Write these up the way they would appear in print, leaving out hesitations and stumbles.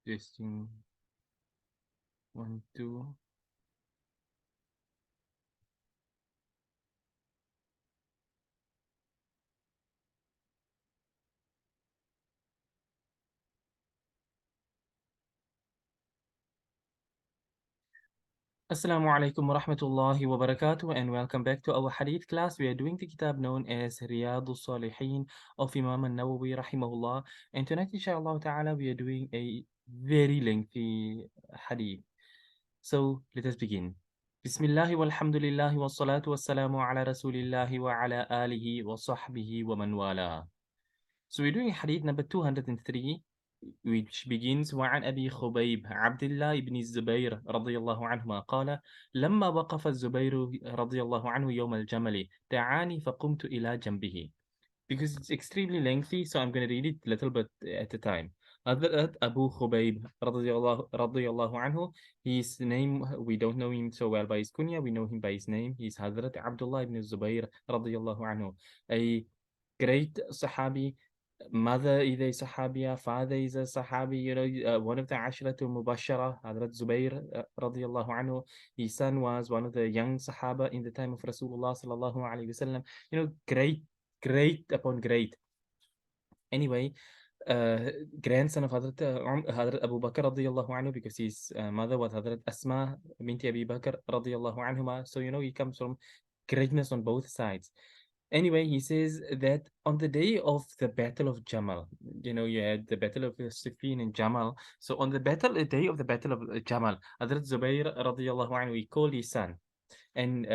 Testing 1, 2. Assalamu alaikum wa rahmatullahi wa barakatuh, and welcome back to our hadith class. We are doing the kitab known as Riyaadhus Saaliheen of Imam An-Nawawi rahimahullah. And tonight, inshallah ta'ala, we are doing a very lengthy hadith. So let us begin. Bismillah walhamdulillah wa salatu wa salamu ala rasulillahi wa ala alihi wa sahbihi wa man wala. So we're doing hadith number 203, which begins وعن أبي خبيب عبد الله بن الزبير رضي الله عنهما قال لما وقف الزبير رضي الله عنه يوم الجمل دعاني فقمت إلى جنبه. Because it's extremely lengthy, so I'm going to read it a little bit at a time. Hadhrat Abu Khubayb radiyallahu anhu, his name, we don't know him so well by his kunya, we know him by his name. He's Hadhrat Abdullah ibn Zubayr radiyallahu anhu, a great Sahabi. Mother is a Sahabiya, father is a Sahabi, one of the Ashratul Mubashara, Hadhrat Zubayr radiyallahu anhu. His son was one of the young Sahaba in the time of Rasulullah sallallahu alayhi wasallam. Great upon great. Anyway, grandson of Hadhrat Abu Bakr radiyallahu anhu, because his mother was Hadhrat Asma binti Abi Bakr radiyallahu anhuma. So, he comes from greatness on both sides. Anyway, he says that on the day of the Battle of Jamal, you had the Battle of Siffin and Jamal. So on the day of the Battle of Jamal, Hadhrat Zubayr radiyallahu anhu, he called his son. And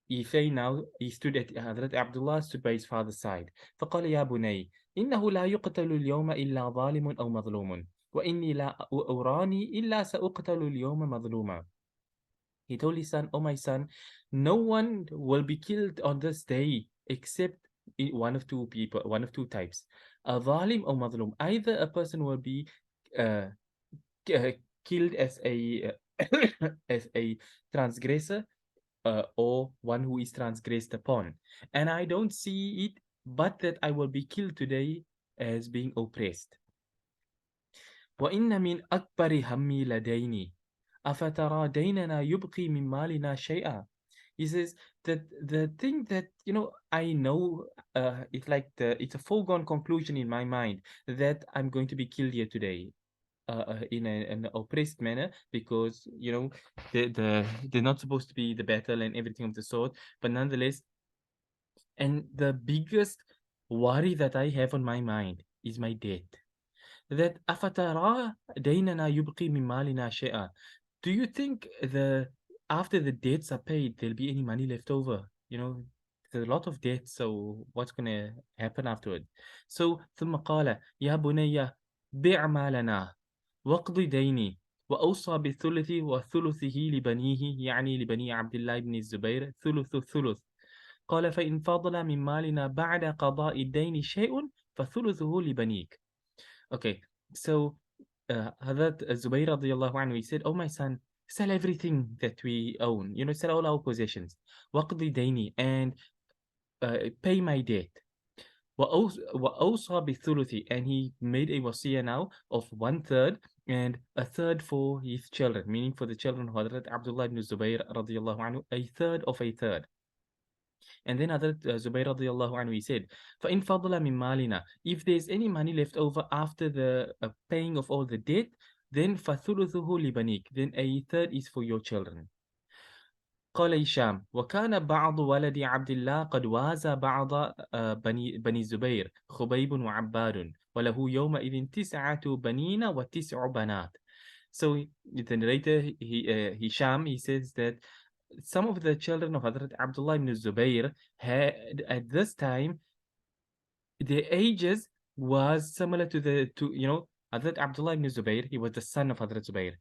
he stood at Hadhrat Abdullah stood by his father's side. فقال يا بني إنه لا يقتل اليوم إلا ظالم أو مظلوم وإني لا أراني إلا سأقتل اليوم مظلوما. He told his son, "Oh my son, no one will be killed on this day except one of two people, one of two types, a zalim or madlum. Either a person will be uh, killed as a as a transgressor, or one who is transgressed upon. And I don't see it, but that I will be killed today as being oppressed. وإن من أكبر همي لديني أفترى ديننا يبقي من مالنا شيئا." He says that the thing that I know, it's like it's a foregone conclusion in my mind that I'm going to be killed here today, in an oppressed manner, because they're not supposed to be the battle and everything of the sort, but nonetheless. And the biggest worry that I have on my mind is my debt. That أفترى ديننا يبقي من مالنا شيئا. Do you think after the debts are paid, there'll be any money left over? There's a lot of debt, so what's going to happen afterward? So ثم قال يا بني بع مالنا واقض ديني وأوصى بالثلث وثلثه لبنيه، يعني لبني عبد الله بن الزبير ثلث الثلث. قال فإن فضل من مالنا بعد قضاء الدين شيء فثلثه لبنيك. Okay, so Hadhrat Zubayr radiyallahu anhu, he said, "Oh my son, sell everything that we own, sell all our possessions. Waqdi dayni, and pay my debt. وأوصى بالثلث, and he made a wasiya now of 1/3 and a third for his children, meaning for the children of Hadhrat Abdullah ibn Zubayr radiyallahu anhu, a third of a third." And then Hadhrat Zubayr radiyallahu anhu, he said, فَإِنْ فَضْلَ مِنْ مَالِنَا, if there's any money left over after the paying of all the debt, then فَثُلُثُهُ لِبَنِيكَ, then a third is for your children. قال هشام وكان بعض ولد عبد الله قد وازى بعض بني الزبير خبيب وعباد وله يومئذ 9 بنين و9 بنات. So the narrator, Hisham, he says that some of the children of Hadhrat Abdullah ibn Zubayr had at this time, their ages was similar to Hadhrat Abdullah ibn Zubayr. He was the son of Hadhrat Zubayr,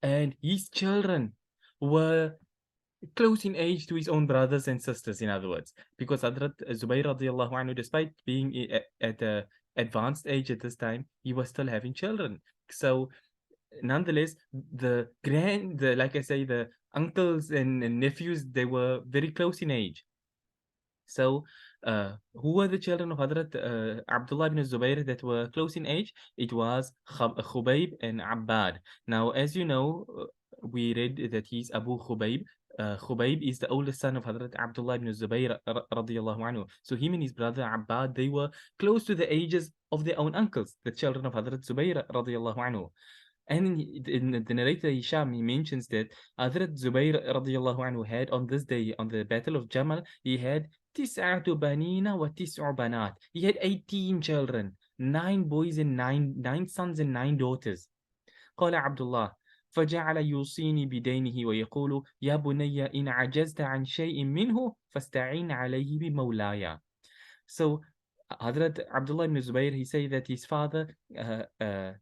and his children were close in age to his own brothers and sisters, in other words, because Hadhrat Zubayr radiyallahu anhu, despite being at a advanced age at this time, he was still having children. So nonetheless, like I say, the uncles and nephews, they were very close in age. So who were the children of Hadhrat Abdullah ibn Zubayr that were close in age? It was Khubayb and Abbad. Now, as you know, we read that he's Abu Khubayb. Khubayb is the oldest son of Hadhrat Abdullah ibn Zubayr radiyallahu anhu. So him and his brother Abbad, they were close to the ages of their own uncles, the children of Hadhrat Zubayr radiyallahu anhu. And in the narrator Hisham, he mentions that Hadhrat Zubayr radiyallahu anhu had on this day, on the Battle of Jamal, he had تسعة بنين وتسع بنات. He had 18 children, 9 boys and 9 sons and 9 daughters. قال عبد الله فجعل يوصيني بدينه ويقول يا بني إن عجزت عن شيء منه فاستعين عليه بمولاي. So Hadhrat Abdullah ibn Zubayr, he said that his father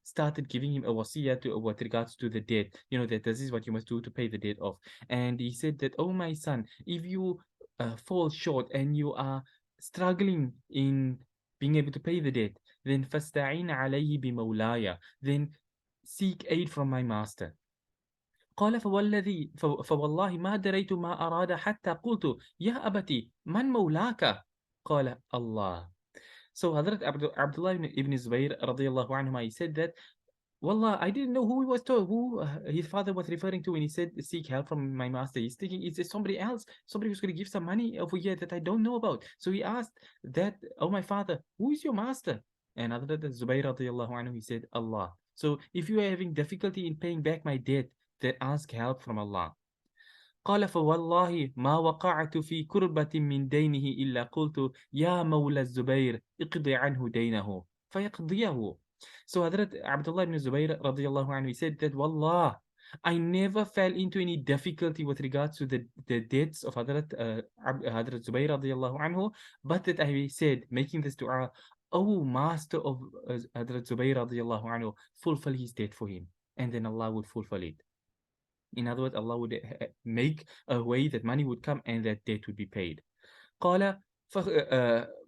started giving him a wasiyah with regards to the debt. You know, that this is what you must do to pay the debt off. And he said that, oh my son, if you fall short and you are struggling in being able to pay the debt, then فَاسْتَعِينَ عَلَيْهِ بِمَوْلَايَ, then seek aid from my master. قال فوالله ما دريت ما أراد حتى قلت يا أبتي من مولاك قال الله. So Hadhrat Abdullah ibn Zubayr radiyallahu anhu, he said that, Wallah, I didn't know who he was told, who his father was referring to when he said, seek help from my master. He's thinking, is there somebody else, somebody who's going to give some money over here that I don't know about? So he asked that, oh my father, who is your master? And Hadhrat Zubayr radiyallahu anhu, he said, Allah. So if you are having difficulty in paying back my debt, then ask help from Allah. قال فوالله ما وقعت في كربة من دينه إلا قلت يا مولى الزبير اقض عنه دينه فيقضيه. So Hadhrat Abdullah ibn Zubayr radiyallahu anhu, he said that, Wallah, I never fell into any difficulty with regards to the debts of Hadhrat Zubayr radiyallahu anhu, but that I said, making this dua, oh master of Hadhrat Zubayr radiyallahu anhu, fulfill his debt for him, and then Allah would fulfill it. In other words, Allah would make a way that money would come and that debt would be paid. قال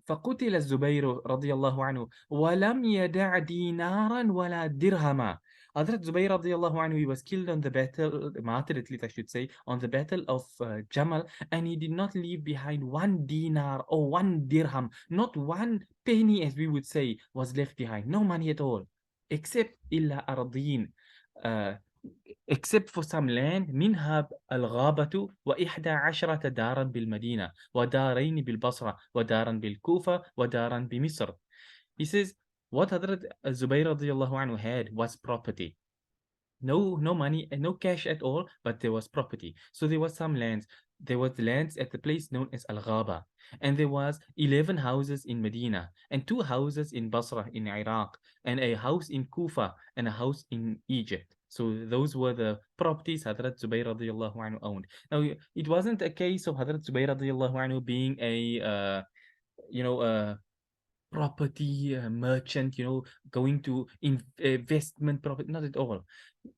فقتل الزبير رضي الله عنه ولم يدع دينارا ولا درهما. Hadhrat Zubayr radiyallahu anhu, he was killed on the battle, martyred at least I should say, on the battle of Jamal, and he did not leave behind 1 dinar or 1 dirham, not 1 penny as we would say was left behind, no money at all, except إلا أرضين, except for some land, منها الغابة و11 دارا بالمدينة ودارين بالبصرة ودارا بالكوفة ودارا بمصر. He says what Hadhrat Zubayr radiyallahu anhu had was property. No money and no cash at all, but there was property. So there was some lands. There was lands at the place known as Al-Ghaba. And there was 11 houses in Medina and 2 houses in Basra in Iraq and a house in Kufa and a house in Egypt. So those were the properties Hadhrat Zubayr radiyallahu anhu owned. Now, it wasn't a case of Hadhrat Zubayr radiyallahu anhu being a property merchant, going to investment property, not at all.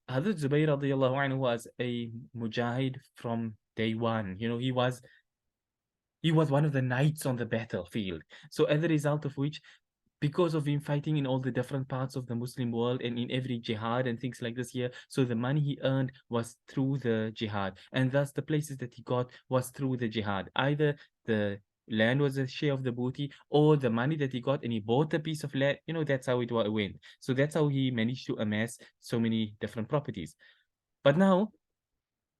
Hadhrat Zubayr radiyallahu anhu was a mujahid from day one. He was one of the knights on the battlefield. So as a result of which, because of him fighting in all the different parts of the Muslim world and in every jihad and things like this here, so the money he earned was through the jihad, and thus the places that he got was through the jihad. Either the land was a share of the booty, or the money that he got and he bought a piece of land. That's how it went. So that's how he managed to amass so many different properties. But now,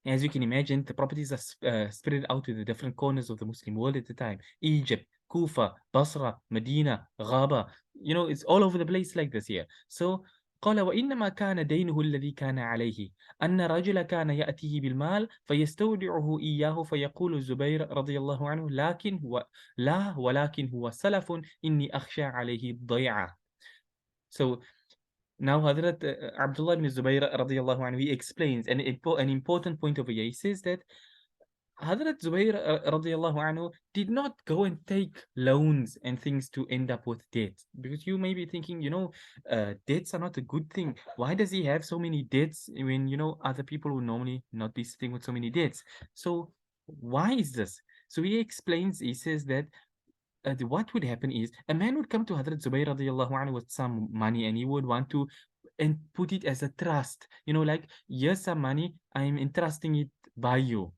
as you can imagine, the properties are spread out to the different corners of the Muslim world at the time. Egypt, Kufa, Basra, Medina, Ghaba. It's all over the place like this here. So قال وإنما كان دينه الذي كان عليه أن رجل كان يأتيه بالمال فيستودعه إياه فيقول الزبير رضي الله عنه ولكن هو سلف إني أخشى عليه الضيعة. So now Hadhrat Abdullah ibn Zubayr radiyallahu anhu, he explains an important point over here. He says that Hadhrat Zubayr radiyallahu anhu did not go and take loans and things to end up with debts. Because you may be thinking, debts are not a good thing. Why does he have so many debts when, other people will normally not be sitting with so many debts? So why is this? So he explains, he says that what would happen is a man would come to Hadhrat Zubayr radiyallahu anhu with some money and he would want to and put it as a trust. Like, here's some money, I'm entrusting it by you.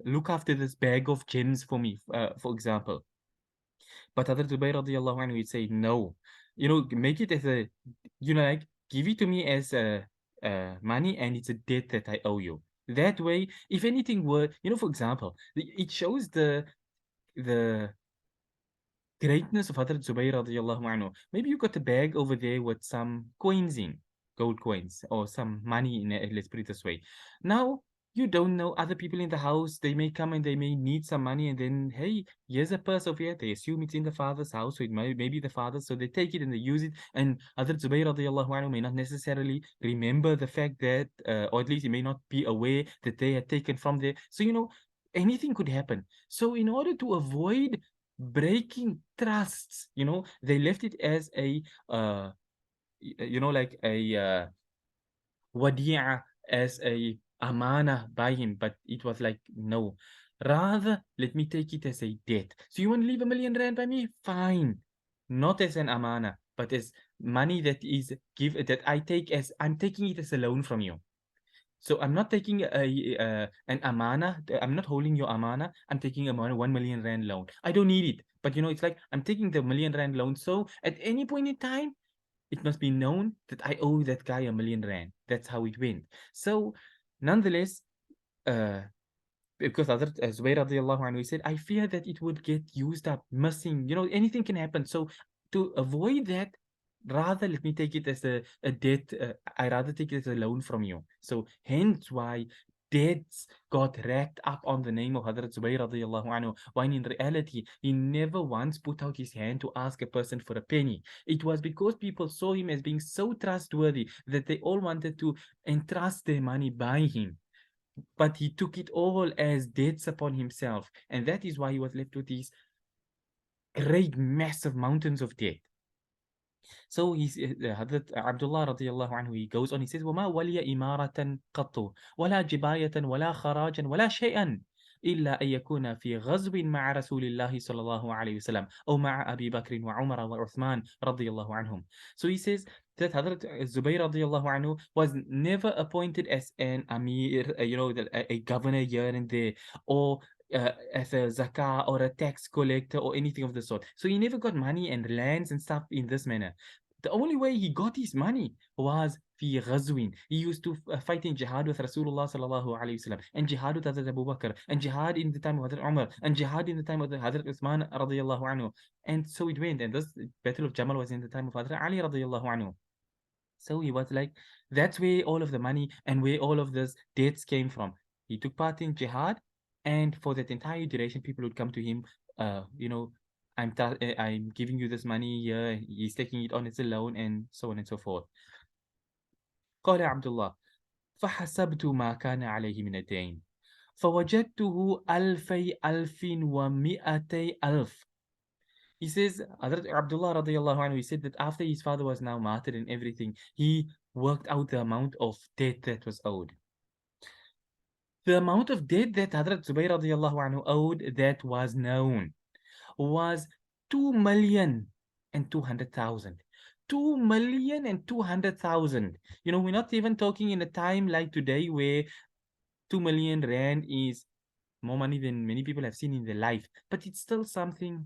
look after this bag of gems for me, for example. But Hadhrat Zubayr radiallahu anhu would say, no, make it as a, like, give it to me as money, and it's a debt that I owe you. That way, if anything were, for example, it shows the greatness of Hadhrat Zubayr radiallahu anhu. Maybe you got a bag over there with some coins in, gold coins, or some money in it, let's put it this way. Now, you don't know other people in the house, they may come and they may need some money, and then, hey, here's a purse over here. They assume it's in the father's house, so it may be the father's, so they take it and they use it. And Hadhrat Zubayr radiallahu anhu may not necessarily remember the fact that, or at least he may not be aware that they had taken from there. So, anything could happen. So, in order to avoid breaking trusts, they left it as a like a wadi'a, as a amana by him. But it was like, no, rather let me take it as a debt. So you want to leave R1,000,000 by me? Fine. Not as an amana, but as money that is that I'm taking it as a loan from you. So I'm not taking an amana. I'm not holding your amana. I'm taking a 1,000,000 rand loan. I don't need it, but it's like I'm taking the 1,000,000 rand loan. So at any point in time, it must be known that I owe that guy 1,000,000 rand. That's how it went. So nonetheless, because Hadhrat Zubayr radiallahu anhu, he said, I fear that it would get used up, missing, anything can happen. So to avoid that, rather let me take it as a debt. I rather take it as a loan from you. So hence why debts got racked up on the name of Hadhrat Zubayr radiallahu anhu, when in reality, he never once put out his hand to ask a person for a penny. It was because people saw him as being so trustworthy that they all wanted to entrust their money by him. But he took it all as debts upon himself. And that is why he was left with these great, massive mountains of debt. So he's Hadhrat Abdullah radiallahu anhu, he goes on, he says, وَمَا وَلِيَ إِمَارَةً قَطُّ وَلَا جِبَايَةً وَلَا خَرَاجًا وَلَا شَيْئًا إلا أن يكون في غزو مع رسول الله صلى الله عليه وسلم أو مع أبي بكر وعمر وعثمان رضي الله عنهم. So he says that Hadhrat Zubayr radiallahu anhu was never appointed as an Amir, a governor here and there, or as a zakah or a tax collector or anything of the sort. So he never got money and lands and stuff in this manner. The only way he got his money was في غزوين. He used to fight in jihad with Rasulullah sallallahu alayhi wasallam, and jihad with Hadhrat Abu Bakr, and jihad in the time of Hadhrat Umar, and jihad in the time of Hadhrat Uthman radiyallahu anhu. And so it went. And this Battle of Jamal was in the time of Hadhrat Ali radiyallahu anhu. So he was like, that's where all of the money and where all of this debts came from. He took part in jihad, and for that entire duration, people would come to him, I'm giving you this money here, he's taking it on as a loan, and so on and so forth. قال عبد الله فحسبت ما كان عليه من الدين فوجدته ألف ومئتي ألف. He says, Abdullah radiallahu anhu, he said that after his father was now martyred and everything, he worked out the amount of debt that was owed. The amount of debt that Hadhrat Zubayr radiallahu anhu owed that was known was 2,200,000. 2,200,000. We're not even talking in a time like today where 2 million rand is more money than many people have seen in their life, but it's still something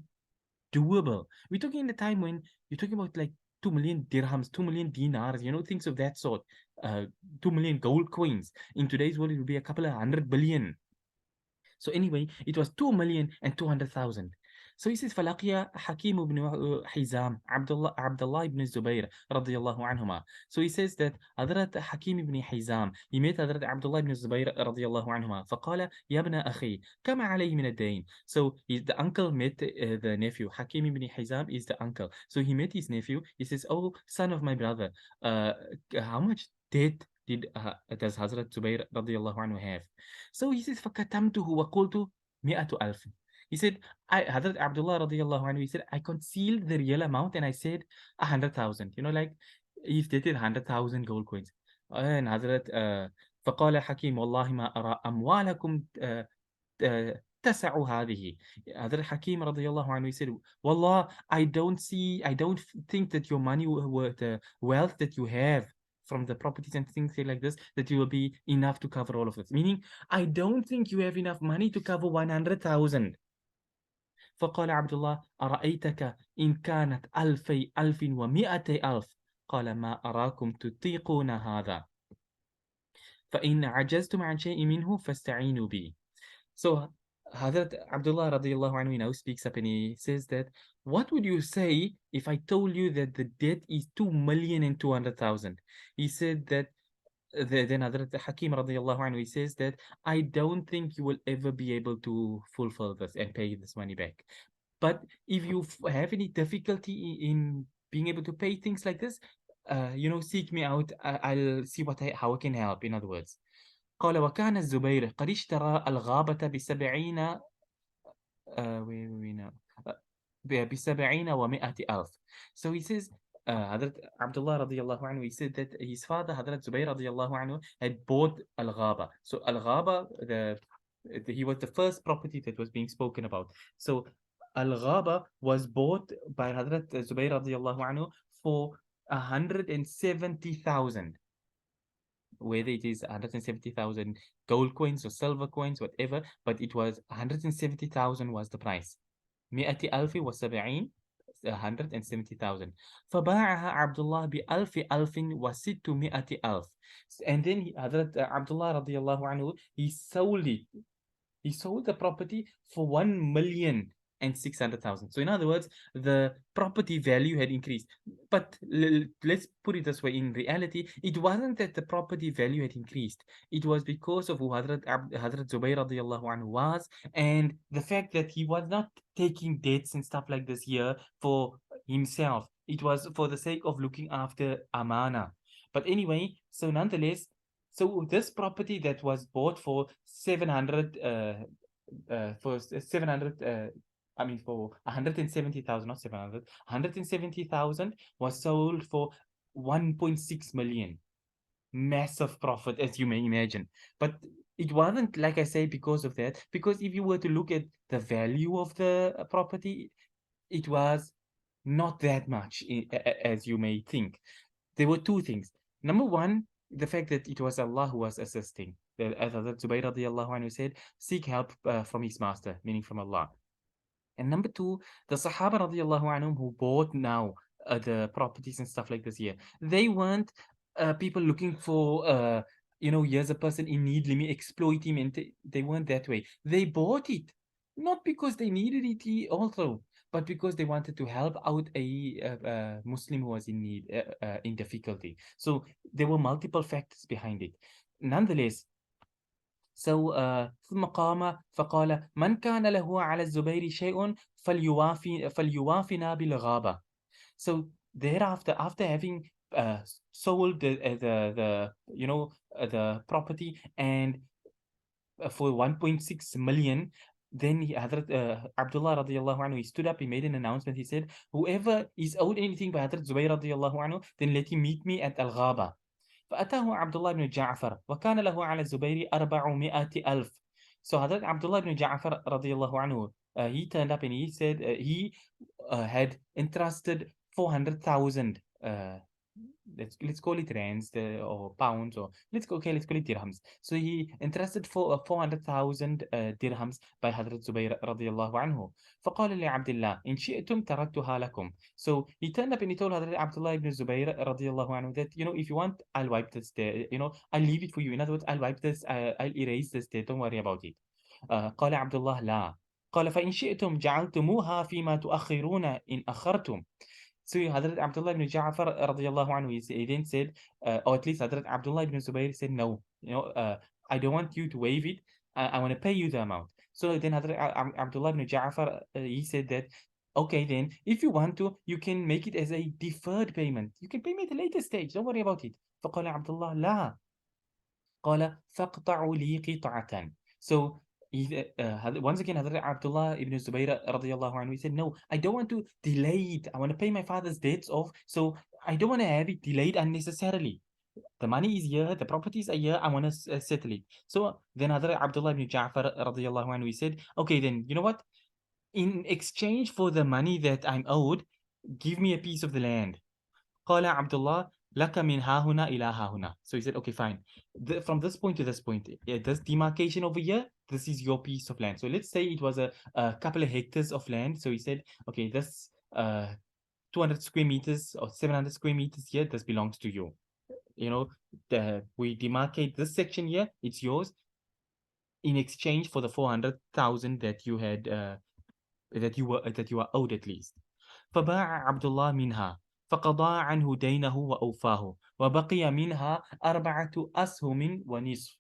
doable. We're talking in a time when you're talking about like 2 million dirhams, 2 million dinars, things of that sort. 2 million gold coins. In today's world, it would be a couple of 100 billion. So anyway, it was 2,200,000. So he says, فَلَقِيَ حَكِيمُ بْنُ حِزَامٍ Abdullah ibn Zubayr radiyallahu anhuma. So he says that Hadhrat Hakim ibn Hizam, he met Hadhrat Abdullah ibn Zubayr radiyallahu anhuma. فَقَالَ يَا ابْنَ أَخِي كَمَ عَلَيْهِ مِنَ الدَّيْنِ. So the uncle met the nephew. Hakim ibn Hizam is the uncle. So he met his nephew. He says, oh, son of my brother, how much debt does Hazrat Zubayr radiyallahu anhu have? So he says, فَكَتَمْتُهُ وَقُلْتُ 100,000. He said, Hadhrat Abdullah radiallahu anhu, he said, I concealed the real amount and I said 100,000. Like he stated 100,000 gold coins. And Hadhrat فقال حكيم والله ما أرى أموالكم تسع هذه. Hadhrat Hakim radiallahu anhu, he said, Wallah, I don't think that your money, the wealth that you have from the properties and things like this, that it will be enough to cover all of this. Meaning, I don't think you have enough money to cover 100,000. فقال عبد الله: أرأيتك إن كانت ألفي ألف ومئتي ألف؟ قال: ما أراكم تطيقون هذا، فإن عجزتم عن شيء منه فاستعينوا بي. So Hadhrat Abdullah radiallahu anhu now speaks up and he says that, what would you say if I told you that the debt is 2,200,000? He said that, then Hadhrat Hakim radiallahu anhu, he says that, I don't think you will ever be able to fulfill this and pay this money back. But if you have any difficulty in being able to pay things like this, seek me out. I'll see how I can help. In other words, قال: وكان الزبير قد اشترى الغابة ب70 ب70 ومئة ألف. So he says, Hadrat Abdullah radiallahu anhu, he said that his father, Hadrat Zubayr radiallahu anhu, had bought Al-Ghaba. So Al-Ghaba, he was the first property that was being spoken about. So Al-Ghaba was bought by Hadrat Zubayr radiallahu anhu for 170,000. Whether it is 170,000 gold coins or silver coins, whatever, but it was 170,000 was the price. 100,000 was 70, 170,000. فباعها عبد الله بألف ألف وستمائة ألف. And then Hadrat Abdullah radiallahu anhu, he sold it. He sold the property for 1,600,000. So in other words, the property value had increased. But let's put it this way: in reality, it wasn't that the property value had increased. It was because of who Hadhrat Zubayr radiallahu anhu was, and the fact that he was not taking debts and stuff like this here for himself. It was for the sake of looking after amana. But anyway, so nonetheless, so this property that was bought for 700, for 700, for 170,000, not 700, 170,000 was sold for 1.6 million. Massive profit, as you may imagine. But it wasn't, like I say, because of that. Because if you were to look at the value of the property, it was not that much, as you may think. There were two things. Number one, the fact that it was Allah who was assisting. As Zubayr radiallahu anhu said, seek help from his master, meaning from Allah. And number two, the Sahaba radiallahu anhum who bought now the properties and stuff like this here, they weren't people looking for, here's a person in need, let me exploit him. And they weren't that way. They bought it, not because they needed it also, but because they wanted to help out a Muslim who was in need, in difficulty. So there were multiple factors behind it. Nonetheless, so ثم قام فقال: من كان له على الزبير شيء فليوافنا بالغابة. So thereafter, after having sold the property and for 1.6 million, then Hadhrat Abdullah radiallahu anhu, he stood up, he made an announcement. He said, whoever is owed anything by Hadhrat Zubayr radiallahu anhu, then let him meet me at Al-Ghaba. فأتاه عبد الله بن جعفر وكان له على الزبير 400 ألف. So Hadhrat Abdullah ibn Ja'far radiallahu anhu, he turned up and he said he had entrusted 400,000, let's call it rands or pounds, or let's call it dirhams. So he entrusted for 400,000 dirhams by Hadhrat Zubayr radiallahu anhu. فقال لعبد الله: إن شئتم تركتها لكم. So he turned up and he told Hadhrat Abdullah ibn Zubayr radiallahu anhu that, if you want, I'll wipe this there, I'll leave it for you. In other words, I'll wipe this, I'll erase this there, don't worry about it. قال عبد الله: لا. قال: فإن شئتم جعلتموها فيما تؤخرون إن أخرتم. So Hadhrat Abdullah ibn Ja'far radiallahu anhu, he then said, or at least Hadhrat Abdullah ibn Zubayr said, no, I don't want you to waive it. I want to pay you the amount. So then Hadhrat Abdullah ibn Ja'far, he said that, okay, then if you want to, you can make it as a deferred payment. You can pay me at a later stage. Don't worry about it. فقال عبد الله: لا. قال: فاقطعوا لي قطعة. So once again, Hadhrat Abdullah ibn Zubayr radiallahu anhu, he said, no, I don't want to delay it. I want to pay my father's debts off. So I don't want to have it delayed unnecessarily. The money is here, the properties are here, I want to settle it. So then Hadhrat Abdullah ibn Ja'far radiallahu anhu, he said, okay, then, you know what? In exchange for the money that I'm owed, give me a piece of the land. قال عبد الله: Laka min hahuna ila hahuna. So he said, okay, fine. From this point to this point, this demarcation over here, this is your piece of land. So let's say it was a couple of hectares of land. So he said, okay, this 200 square meters or 700 square meters here, this belongs to you. You know, we demarcate this section here, it's yours in exchange for the 400,000 that you had that you are owed at least. فباع عبد الله منها فقضى عنه دينه وأوفاه وبقي منها 4 أسهم ونصف.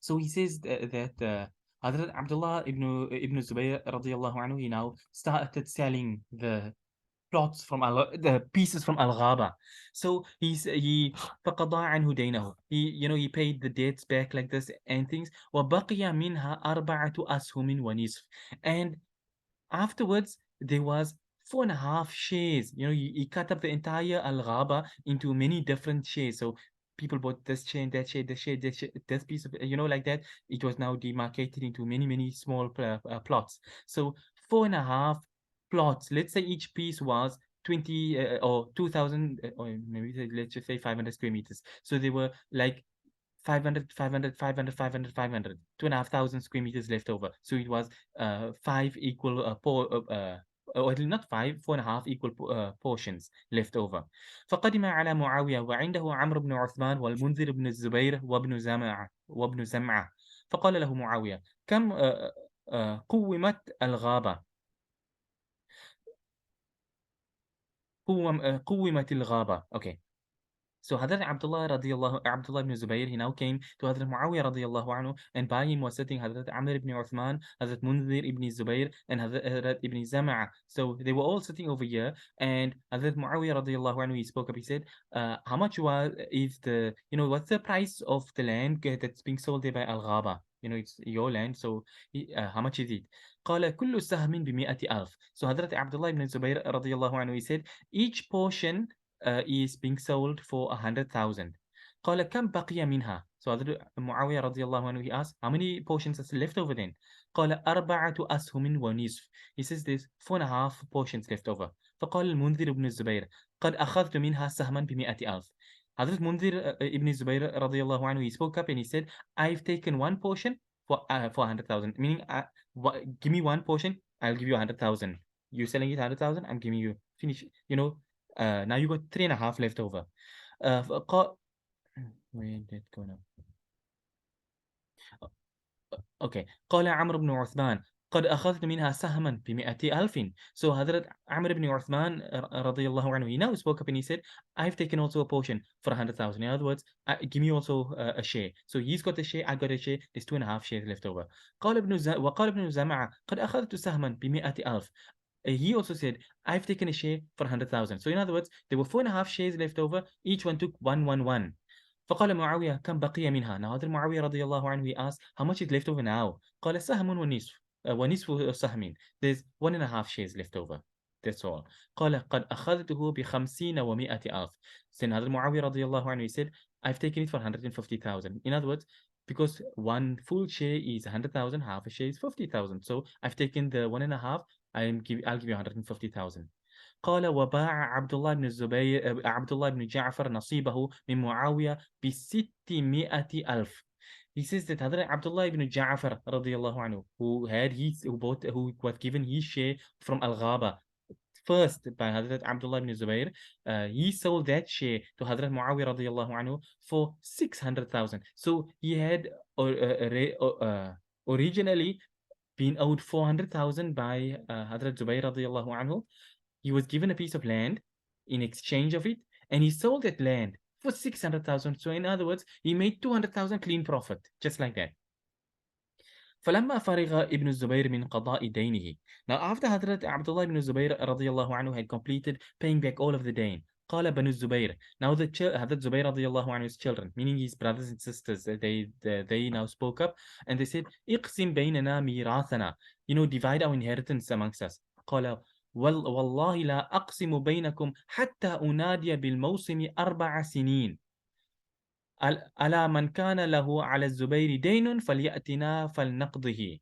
So he says that Hadhrat Abdullah ibn Zubayr radiallahu anhu, he now started selling the plots from the pieces from Al-Ghaba. So he فقضى عنه دينه. He paid the debts back like this and things. وبقي منها 4 أسهم ونصف. And afterwards, there was 4.5 shares. He cut up the entire Al-Ghaba into many different shares. So people bought this share, that share, this share, this piece of, like that. It was now demarcated into many, many small plots. So 4.5 plots. Let's say each piece was 20 or 2,000, or maybe let's just say 500 square meters. So they were like 500, 500, 500, 500, 500, 2,500 square meters left over. So it was five equal, or not five, 4.5 equal portions left over. فقدم على معاوية وعنده عمرو بن عثمان والمنذر بن الزبير وابن زمعة فقال له معاوية كم قومت الغابة قومت الغابة. Okay. So Hadhrat Abdullah ibn Zubayr, he now came to Hadhrat Muawiyah radiallahu anhu, and by him was sitting Hadhrat Amr ibn Uthman, Hadhrat Munzir ibn Zubayr, and Hadhrat ibn Zama'a. So they were all sitting over here, and Hadhrat Muawiyah radiallahu anhu, he spoke up, he said, how much is what's the price of the land that's being sold there by Al-Ghaba? It's your land, so how much is it? قال كل سهم ب100,000. So Hadhrat Abdullah ibn Zubayr radiallahu anhu, he said, each portion is being sold for 100,000. قال كم بقي منها. So Muawiyah radiallahu anhu, he asked, how many portions is left over then? قال 4 أسهم ونصف. He says there's 4.5 portions left over. فقال المنذر بن الزبير قد أخذت منها سهما ب100,000. Hadrat Munzir ibn Zubayr radiallahu anhu, he spoke up and he said, I've taken one portion for 100,000. Meaning, give me one portion, I'll give you 100,000. You're selling it 100,000, I'm giving you, finish, now you got 3.5 left over. Where did it go now? Okay. قال عمرو بن عثمان قد أخذت منها سهما ب100,000. So Hadhrat Amr ibn Uthman radiallahu anhu, he now spoke up and he said, I've taken also a portion for 100,000. In other words, give me also a share. So he's got a share, I got a share, there's 2.5 shares left over. وقال ابن زمعة قد أخذت سهما ب100,000. He also said, I've taken a share for 100,000. So in other words, there were 4.5 shares left over. Each one took 111. فقال معاوية كم بقي منها. Now Hadhrat Muawiyah radiallahu anhu, he asked, how much is left over now? قال سهم ونصف ونصف سهم. There's 1.5 shares left over. That's all. قال قد أخذته ب50 و100,000. Then Hadhrat Muawiyah radiallahu anhu, he said, I've taken it for 150,000. In other words, because one full share is 100,000, half a share is 50,000. So I've taken the 1.5, I'll give you 150,000. قال وباع عبد الله بن جعفر نصيبه من معاوية ب600,000. He says that Hadhrat Abdullah ibn Ja'far radiallahu anhu, who was given his share from Al-Ghaba first by Hadhrat Abdullah ibn Zubayr, he sold that share to Hadhrat Muawiyah radiallahu anhu for 600,000. So he had originally been owed 400,000 by Hadhrat Zubayr radiallahu anhu. He was given a piece of land in exchange of it, and he sold that land for 600,000. So in other words, he made 200,000 clean profit, just like that. فلما فرغ ابن الزبير من قضاء دينه. Now after Hadhrat Abdullah ibn Zubayr radiallahu anhu had completed paying back all of the dain, قال بنو الزبير. Now the Hadhrat Zubayr radiallahu anhu's children, meaning his brothers and sisters, they now spoke up and they said, اقسم بيننا ميراثنا. Divide our inheritance amongst us. قال والله لا أقسم بينكم حتى أنادي بالموسم 4 سنين. ألا من كان له على الزبير دين فليأتنا فلنقضه.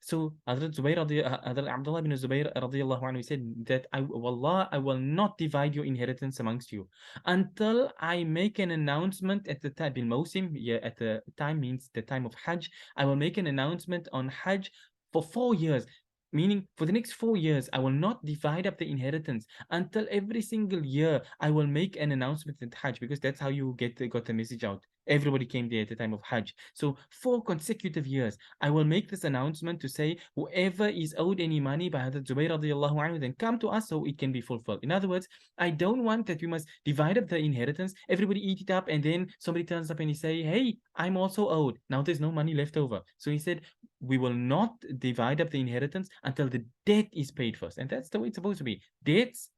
So Hadhrat Abdullah ibn Zubayr radiallahu anhu said that Wallah, I will not divide your inheritance amongst you until I make an announcement at the time, bil Mawsim, yeah, at the time means the time of Hajj. I will make an announcement on Hajj for 4 years. Meaning, for the next 4 years, I will not divide up the inheritance until every single year I will make an announcement at Hajj, because that's how you got the message out. Everybody came there at the time of Hajj. So 4 consecutive years, I will make this announcement to say, whoever is owed any money by Hadhrat Zubayr radiallahu anhu, then come to us so it can be fulfilled. In other words, I don't want that we must divide up the inheritance, everybody eat it up, and then somebody turns up and he say, hey, I'm also owed. Now there's no money left over. So he said, we will not divide up the inheritance until the debt is paid first. And that's the way it's supposed to be. Debts,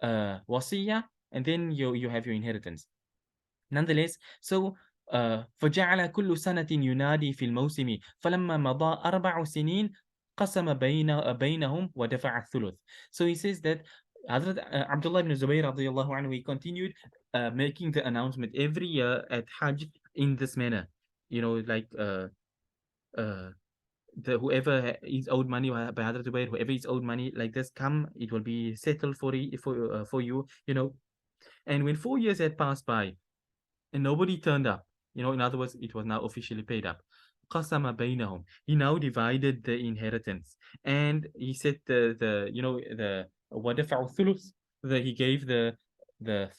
wasiya, and then you have your inheritance. Nonetheless, so فجعل كل سنة ينادي في الموسم فلما مضى 4 سنين قسم بينهم ودفع الثلث. So he says that Hadhrat Abdullah ibn Zubayr radiallahu anhu, he continued making the announcement every year at Hajj in this manner. You know, like uh, whoever is owed money by Hadhrat Zubayr, whoever is owed money like this, come, it will be settled for you, you know. And when 4 years had passed by, and nobody turned up. You know, in other words, it was now officially paid up. قَسَمَ بَيْنَهُم. He now divided the inheritance. And he said the وَدَفَعُ الثُّلُث, he gave the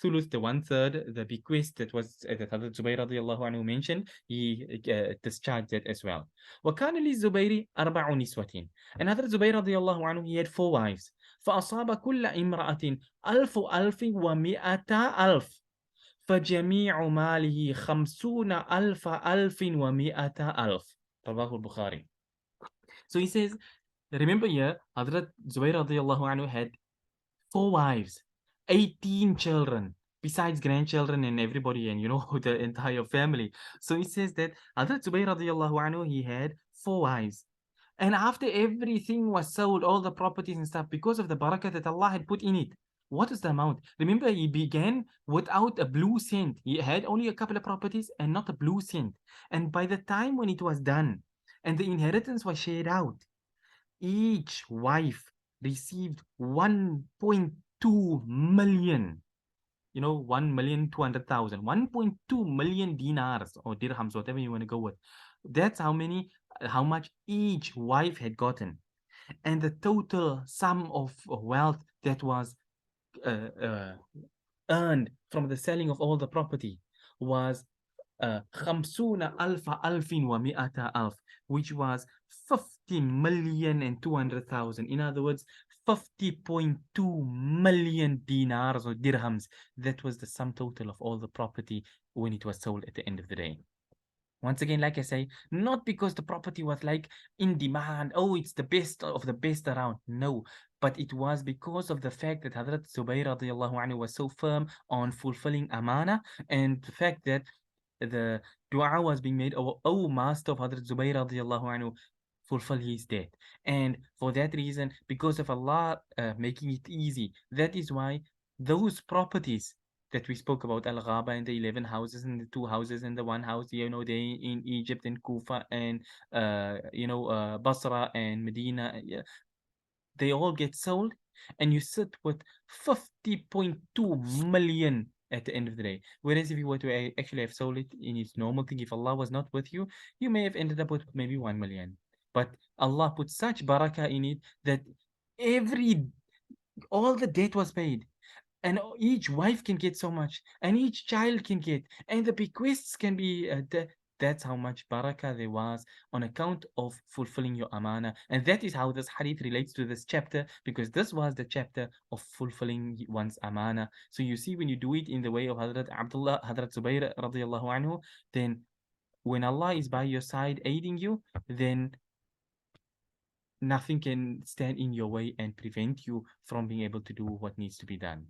thuluth, the 1/3, the bequest that was that Hadhrat Zubayr radiallahu anhu mentioned, he discharged it as well. وَكَانَ لِلزُّبَيْرِ أَرْبَعُ نِسْوَةٍ. And Hadhrat Zubayr radiallahu anhu, he had 4 wives. فَأَصَابَ كُلَّ إِمْرَأَةٍ أَلْفُ وَمِئَةَ أَلْفٍ فجميع ماله 50,000 ألف رواه البخاري. So he says, remember here, Hadhrat Zubayr radiallahu anhu had 4 wives, 18 children, besides grandchildren and everybody, and you know, the entire family. So he says that Hadhrat Zubayr radiallahu anhu, he had 4 wives. And after everything was sold, all the properties and stuff, because of the barakah that Allah had put in it, what is the amount? Remember, he began without a blue cent. He had only a couple of properties and not a blue cent. And by the time when it was done and the inheritance was shared out, each wife received 1.2 million. You know, 1,200,000, 1.2 million dinars or dirhams, whatever you want to go with. That's how much each wife had gotten. And the total sum of wealth that was earned from the selling of all the property was 50,000 which was 50,200,000. In other words, 50.2 million dinars or dirhams. That was the sum total of all the property when it was sold at the end of the day. Once again, like I say, not because the property was like in demand, oh, it's the best of the best around. No, but it was because of the fact that Hadhrat Zubayr radiallahu anhu was so firm on fulfilling amana, and the fact that the dua was being made, oh master of Hadhrat Zubayr radiallahu anhu, fulfill his debt. And for that reason, because of Allah making it easy, that is why those properties that we spoke about, Al Ghaba and the 11 houses and the 2 houses and the 1 house, you know, they in Egypt and Kufa and Basra and Medina, yeah, they all get sold, and you sit with 50.2 million at the end of the day. Whereas if you were to actually have sold it in its normal thing, if Allah was not with you, you may have ended up with maybe 1 million. But Allah put such barakah in it that all the debt was paid, and each wife can get so much, and each child can get, and the bequests can be that's how much barakah there was on account of fulfilling your amana. And that is how this hadith relates to this chapter, because this was the chapter of fulfilling one's amana. So you see, when you do it in the way of Hadhrat Zubayr radiallahu anhu, then when Allah is by your side aiding you, then nothing can stand in your way and prevent you from being able to do what needs to be done.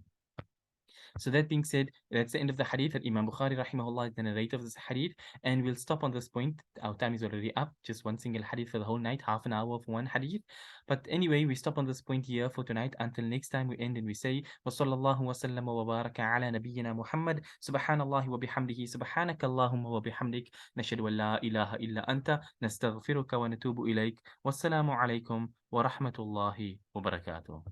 So that being said, that's the end of the hadith. That Imam Bukhari rahimahullah is the narrator of this hadith, and we'll stop on this point. Our time is already up. Just one single hadith for the whole night, half an hour of one hadith. But anyway, we stop on this point here for tonight. Until next time, we end and we say, وصلى الله وسلم وبارك على نبينا محمد سبحان الله وبحمده سبحانك اللهم وبحمدك نشهد أن لا إله إلا أنت نستغفرك ونتوب إليك والسلام عليكم ورحمة الله وبركاته.